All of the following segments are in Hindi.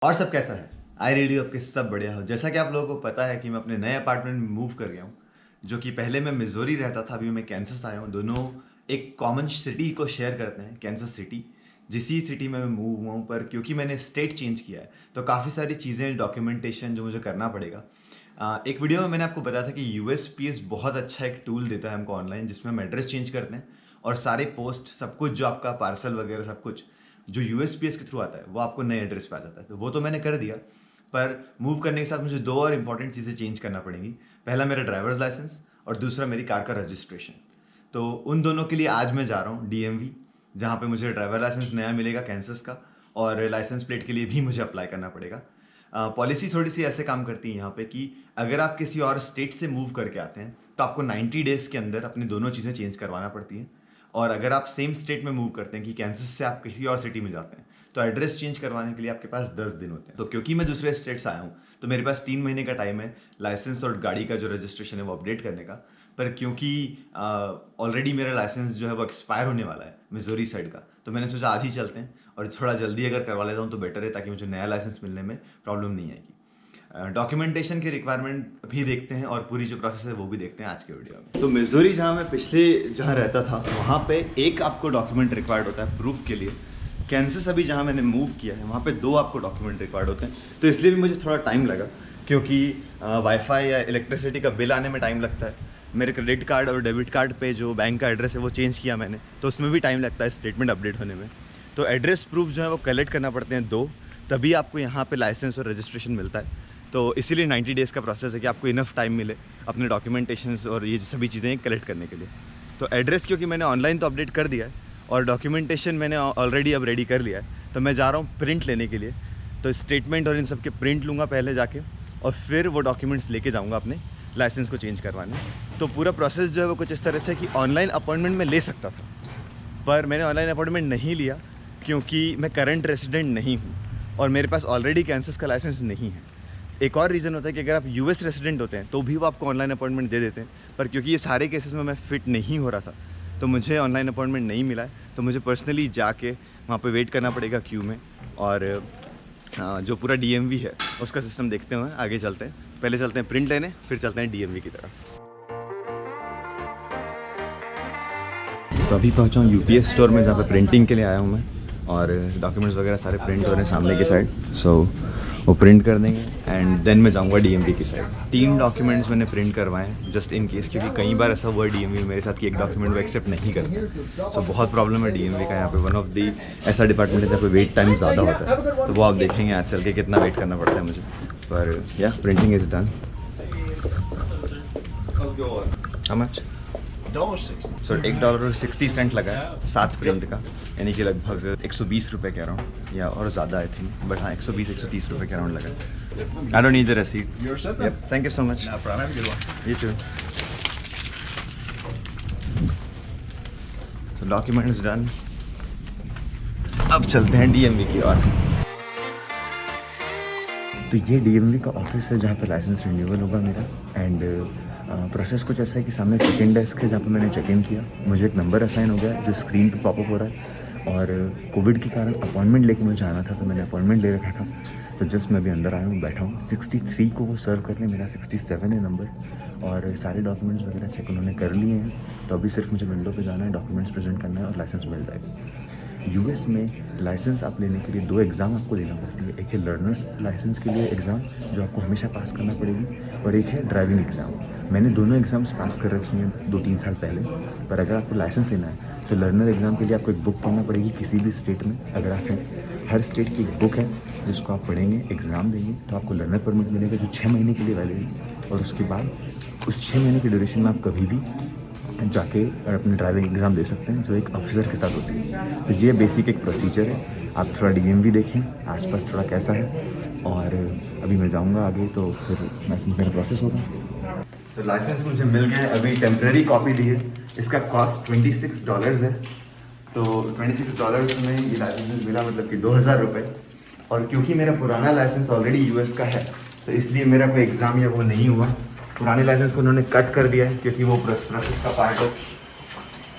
और सब कैसा है? आई रेडियो आपके सब बढ़िया हो। जैसा कि आप लोगों को पता है कि मैं अपने नए अपार्टमेंट में मूव कर गया हूँ, जो कि पहले मैं मिजोरी रहता था, अभी मैं कैंसस आया हूँ। दोनों एक कॉमन सिटी को शेयर करते हैं, कैंसस सिटी। जिसी सिटी में मैं मूव हुआ हूँ, पर क्योंकि मैंने स्टेट चेंज किया है तो काफ़ी सारी चीज़ें, डॉक्यूमेंटेशन जो मुझे करना पड़ेगा। एक वीडियो में मैंने आपको बताया था कि यूएसपीएस बहुत अच्छा एक टूल देता है हमको ऑनलाइन, जिसमें हम एड्रेस चेंज करते हैं और सारे पोस्ट, सब कुछ जो आपका पार्सल वगैरह सब कुछ जो यूएसपीएस के थ्रू आता है वो आपको नए एड्रेस पे आ जाता है। तो वो तो मैंने कर दिया, पर मूव करने के साथ मुझे दो और इंपॉर्टेंट चीज़ें चेंज करना पड़ेंगी। पहला मेरा ड्राइवर्स लाइसेंस और दूसरा मेरी कार का रजिस्ट्रेशन। तो उन दोनों के लिए आज मैं जा रहा हूँ डीएमवी, जहाँ पे मुझे ड्राइवर लाइसेंस नया मिलेगा कैंसस का, और लाइसेंस प्लेट के लिए भी मुझे अप्लाई करना पड़ेगा। पॉलिसी थोड़ी सी ऐसे काम करती है यहाँ पे कि अगर आप किसी और स्टेट से मूव करके आते हैं तो आपको 90 डेज़ के अंदर अपनी दोनों चीज़ें चेंज करवाना पड़ती हैं। और अगर आप सेम स्टेट में मूव करते हैं कि कैंसस से आप किसी और सिटी में जाते हैं तो एड्रेस चेंज करवाने के लिए आपके पास 10 दिन होते हैं। तो क्योंकि मैं दूसरे स्टेट से आया हूँ तो मेरे पास 3 महीने का टाइम है लाइसेंस और गाड़ी का जो रजिस्ट्रेशन है वो अपडेट करने का। पर क्योंकि ऑलरेडी मेरा लाइसेंस जो है वो एक्सपायर होने वाला है मिजोरी साइड का, तो मैंने सोचा आज ही चलते हैं और थोड़ा जल्दी अगर करवा लेता हूँ तो बेटर है, ताकि मुझे नया लाइसेंस मिलने में प्रॉब्लम नहीं आएगी। डॉक्यूमेंटेशन की रिक्वायरमेंट भी देखते हैं और पूरी जो प्रोसेस है वो भी देखते हैं आज के वीडियो में। तो मिजोरी जहाँ मैं पिछले जहाँ रहता था वहाँ पे एक आपको डॉक्यूमेंट रिक्वायर्ड होता है प्रूफ के लिए। कैंसस अभी जहाँ मैंने मूव किया है वहाँ पे 2 आपको डॉक्यूमेंट रिक्वायर्ड होते हैं। तो इसलिए भी मुझे थोड़ा टाइम लगा, क्योंकि वाईफाई या इलेक्ट्रिसिटी का बिल आने में टाइम लगता है। मेरे क्रेडिट कार्ड और डेबिट कार्ड पे जो बैंक का एड्रेस है वो चेंज किया मैंने, तो उसमें भी टाइम लगता है स्टेटमेंट अपडेट होने में। तो एड्रेस प्रूफ जो है वो कलेक्ट करना पड़ते हैं 2, तभी आपको यहाँ पे लाइसेंस और रजिस्ट्रेशन मिलता है। तो इसीलिए 90 डेज़ का प्रोसेस है कि आपको इनफ टाइम मिले अपने डॉक्यूमेंटेशंस और ये सभी चीज़ें कलेक्ट करने के लिए। तो एड्रेस क्योंकि मैंने ऑनलाइन तो अपडेट कर दिया है और डॉक्यूमेंटेशन मैंने ऑलरेडी अब रेडी कर लिया है, तो मैं जा रहा हूँ प्रिंट लेने के लिए। तो स्टेटमेंट और इन सब के प्रिंट लूँगा पहले जाके, और फिर वो डॉक्यूमेंट्स लेके जाऊँगा अपने लाइसेंस को चेंज करवाने। तो पूरा प्रोसेस जो है वो कुछ इस तरह से कि ऑनलाइन अपॉइंटमेंट में ले सकता था, पर मैंने ऑनलाइन अपॉइंटमेंट नहीं लिया क्योंकि मैं करंट रेसिडेंट नहीं हूँ और मेरे पास ऑलरेडी कैंसस का लाइसेंस नहीं है। एक और रीज़न होता है कि अगर आप यूएस रेसिडेंट होते हैं तो भी वो आपको ऑनलाइन अपॉइंटमेंट दे देते हैं, पर क्योंकि ये सारे केसेस में मैं फ़िट नहीं हो रहा था तो मुझे ऑनलाइन अपॉइंटमेंट नहीं मिला है। तो मुझे पर्सनली जाके वहाँ पे वेट करना पड़ेगा क्यू में। और जो पूरा डीएमवी है उसका सिस्टम देखते हुए आगे चलते हैं। पहले चलते हैं प्रिंट लेने, फिर चलते हैं डीएमवी की तरफ। तो अभी पहुँचा हूँ यूपीएस स्टोर में, जहाँ पे प्रिंटिंग के लिए आया हूँ मैं, और डॉक्यूमेंट्स वगैरह सारे प्रिंट हो रहे हैं सामने की साइड। सो वो प्रिंट कर देंगे एंड देन मैं जाऊँगा डीएमवी की साइड। 3 डॉक्यूमेंट्स मैंने प्रिंट करवाए हैं जस्ट इन केस, क्योंकि कई बार ऐसा हुआ डीएमवी मेरे साथ कि एक डॉक्यूमेंट वो एक्सेप्ट नहीं करते। सो बहुत प्रॉब्लम है डीएमवी का। यहाँ पे वन ऑफ दी ऐसा डिपार्टमेंट है जहाँ पे वेट टाइम ज़्यादा होता है, तो वो आप देखेंगे आज चल के कितना वेट करना पड़ता है मुझे। पर या printing is done. How much? So $1.60 लगा है 7 प्रिंट का, यानी कि लगभग 120 रुपये के अराउंड, या और ज़्यादा आई थिंक, बट हाँ 120-130 रुपये के अराउंड लगा। आई डोंट नीड द रसीद। Thank you so much. You too. So documents done, अब चलते हैं डीएमवी की ओर। तो ये डीएमवी का ऑफिस है जहाँ पे लाइसेंस रिन्यूअल होगा मेरा। एंड प्रोसेस कुछ ऐसा है कि सामने चेक इन डेस्क है जहाँ पे मैंने चेक इन किया, मुझे एक नंबर असाइन हो गया जो स्क्रीन पे पॉपअप हो रहा है। और कोविड के कारण अपॉइंटमेंट लेके मुझे आना था, तो मैंने अपॉइंटमेंट ले रखा था। तो जस्ट मैं अभी अंदर आया हूँ, बैठा हूँ। 63 को वो सर्व करने, मेरा 67 है नंबर, और सारे डॉक्यूमेंट्स वगैरह चेक उन्होंने कर लिए हैं। तो अभी सिर्फ मुझे विंडो पे जाना है, डॉक्यूमेंट्स प्रेजेंट करना है और लाइसेंस मिल जाएगा। यूएस में लाइसेंस आप लेने के लिए 2 एग्ज़ाम आपको देना पड़ती है। एक है लर्नर्स लाइसेंस के लिए एग्ज़ाम जो आपको हमेशा पास करना पड़ेगी, और एक है ड्राइविंग एग्ज़ाम। मैंने दोनों एग्ज़ाम्स पास कर रखी हैं 2-3 साल पहले। पर अगर आपको लाइसेंस लेना है तो लर्नर एग्ज़ाम के लिए आपको एक बुक पढ़ना पड़ेगी किसी भी स्टेट में अगर आप हैं। हर स्टेट की एक बुक है जिसको आप पढ़ेंगे, एग्ज़ाम देंगे, तो आपको लर्नर परमिट मिलेगा जो 6 महीने के लिए वैलिड है। और उसके बाद उस 6 महीने की ड्यूरेशन में आप कभी भी जाके अपने ड्राइविंग एग्ज़ाम दे सकते हैं, जो एक ऑफिसर के साथ होती है। तो ये बेसिक एक प्रोसीजर है। आप थोड़ा डीएमवी देखें आसपास थोड़ा कैसा है, और अभी मैं जाऊंगा आगे तो फिर लाइसेंस मेरा प्रोसेस होगा। तो लाइसेंस मुझे मिल गया है, अभी टेम्प्रेरी कॉपी ली है। इसका कॉस्ट $26 है। तो $26 में ये लाइसेंस मिला, मतलब कि 2000 रुपये। और क्योंकि मेरा पुराना लाइसेंस ऑलरेडी यूएस का है तो इसलिए मेरा कोई एग्ज़ाम या वो नहीं हुआ। पुराने लाइसेंस को उन्होंने कट कर दिया है क्योंकि वो प्रोसेस का पार्ट है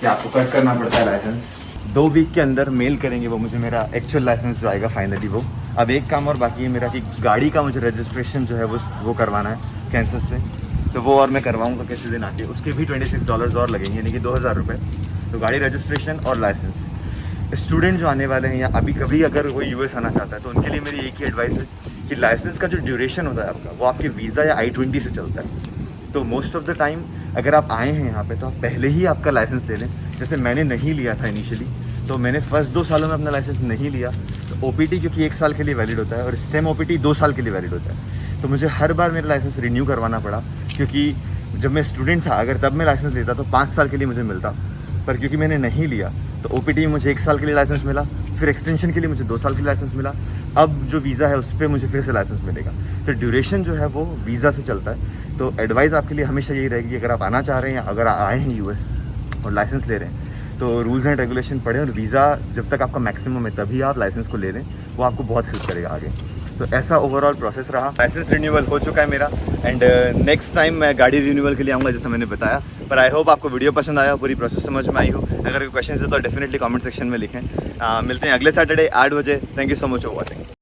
कि आपको कट करना पड़ता है लाइसेंस। 2 वीक के अंदर मेल करेंगे वो मुझे मेरा एक्चुअल लाइसेंस जो आएगा फाइनली वो। अब एक काम और बाकी है मेरा कि गाड़ी का मुझे रजिस्ट्रेशन जो है वो करवाना है कैंसस से, तो वो और मैं करवाऊँगा किसी दिन आके। उसके भी $26 और लगेंगे, यानी कि 2000 रुपये। तो गाड़ी रजिस्ट्रेशन और लाइसेंस। स्टूडेंट जो आने वाले हैं या अभी कभी अगर कोई यूएस आना चाहता है तो उनके लिए मेरी एक ही एडवाइस है कि लाइसेंस का जो ड्यूरेशन होता है आपका, वो आपके वीज़ा या I-20 से चलता है। तो मोस्ट ऑफ द टाइम अगर आप आए हैं यहाँ पे तो आप पहले ही आपका लाइसेंस ले लें। जैसे मैंने नहीं लिया था इनिशियली, तो मैंने फर्स्ट 2 सालों में अपना लाइसेंस नहीं लिया। तो OPT क्योंकि 1 साल के लिए वैलिड होता है और स्टेम OPT 2 साल के लिए वैलिड होता है, तो मुझे हर बार मेरा लाइसेंस रिन्यू करवाना पड़ा। क्योंकि जब मैं स्टूडेंट था, अगर तब मैं लाइसेंस लेता तो 5 साल के लिए मुझे मिलता, पर क्योंकि मैंने नहीं लिया तो OPT में मुझे 1 साल के लिए लाइसेंस मिला, फिर एक्सटेंशन के लिए मुझे 2 साल के लिए लाइसेंस मिला। अब जो वीज़ा है उस पर मुझे फिर से लाइसेंस मिलेगा। तो ड्यूरेशन जो है वो वीज़ा से चलता है। तो एडवाइस आपके लिए हमेशा यही रहेगी कि अगर आप आना चाह रहे हैं या अगर आए हैं यूएस और लाइसेंस ले रहे हैं तो रूल्स एंड रेगुलेशन पढ़ें, और वीज़ा जब तक आपका मैक्सिमम है तभी आप लाइसेंस को ले लें, वो आपको बहुत हेल्प करेगा आगे। तो ऐसा ओवरऑल प्रोसेस रहा। लाइसेंस रिन्यूअल हो चुका है मेरा, एंड नेक्स्ट टाइम मैं गाड़ी रिन्यूअल के लिए आऊँगा जैसा मैंने बताया। पर आई होप आपको वीडियो पसंद आया, पूरी प्रोसेस समझ में आई हो। अगर कोई क्वेश्चन है तो डेफिनेटली कमेंट सेक्शन में लिखें। मिलते हैं अगले सैटरडे 8 बजे। Thank you so much for watching.